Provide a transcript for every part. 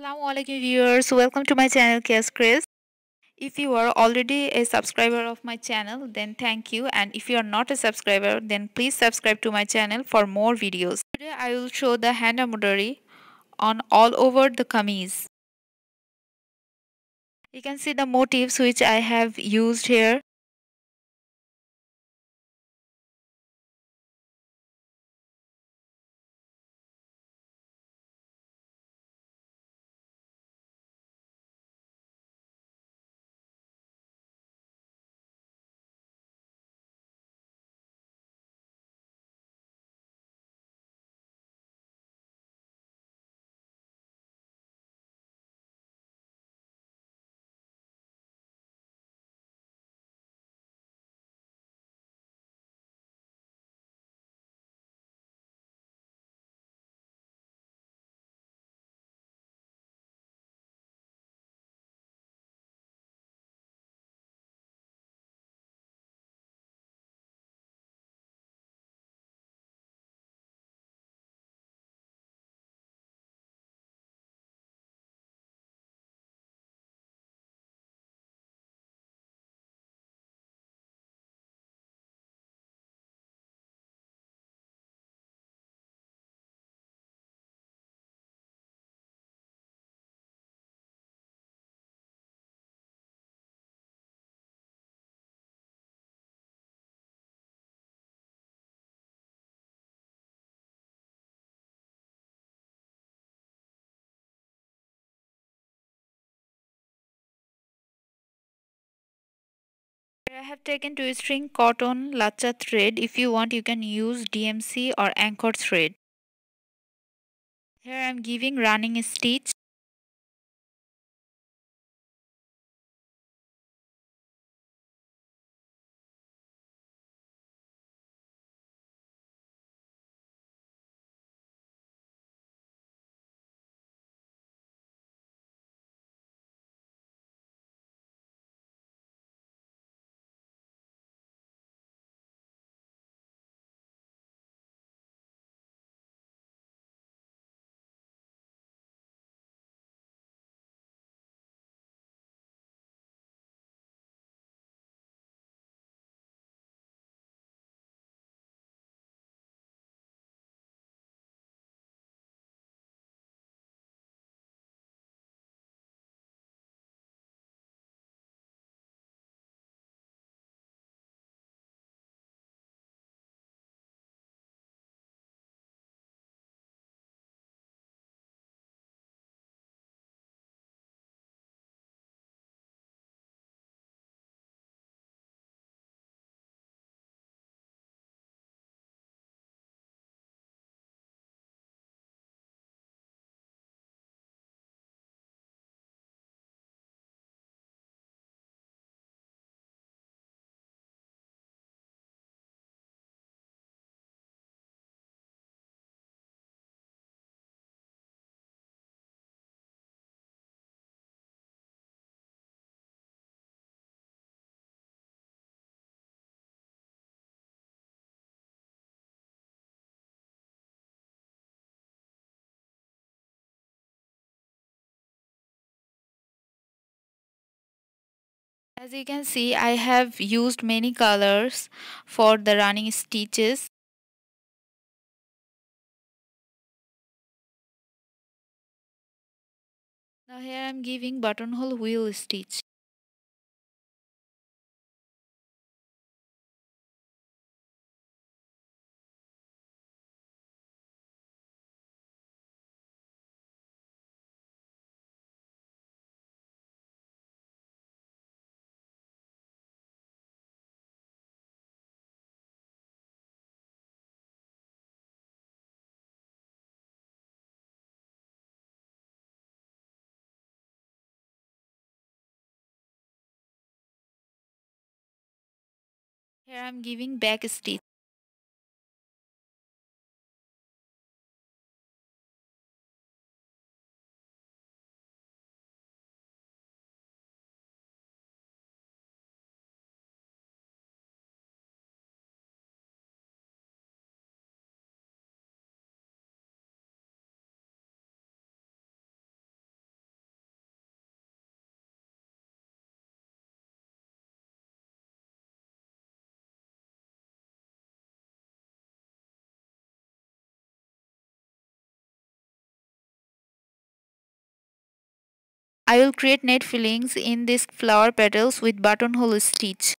Assalamualaikum viewers, welcome to my channel Craze. If you are already a subscriber of my channel, then thank you, and if you are not a subscriber, then please subscribe to my channel for more videos. Today I will show the hand embroidery on all over the kameez. You can see the motifs which I have used here. Here I have taken 2 string cotton lacha thread. If you want, you can use DMC or anchor thread. Here I am giving running stitch. As you can see, I have used many colors for the running stitches. Now here I am giving buttonhole wheel stitch. Here I am giving back stitch. I will create net fillings in these flower petals with buttonhole stitch.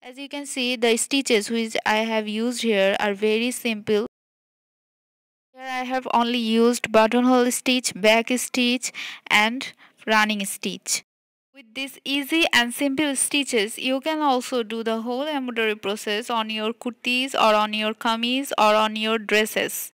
As you can see, the stitches which I have used here are very simple. Here I have only used buttonhole stitch, back stitch and running stitch. With these easy and simple stitches, you can also do the whole embroidery process on your kurtis or on your kameez or on your dresses.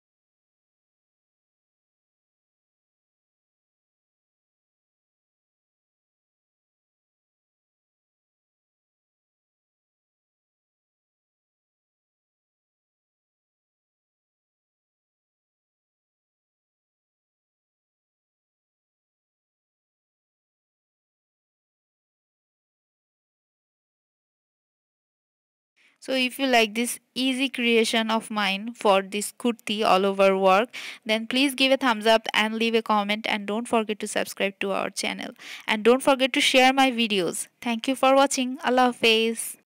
So if you like this easy creation of mine for this kurti all over work, then please give a thumbs up and leave a comment, and don't forget to subscribe to our channel, and don't forget to share my videos. Thank you for watching. Allah Hafiz.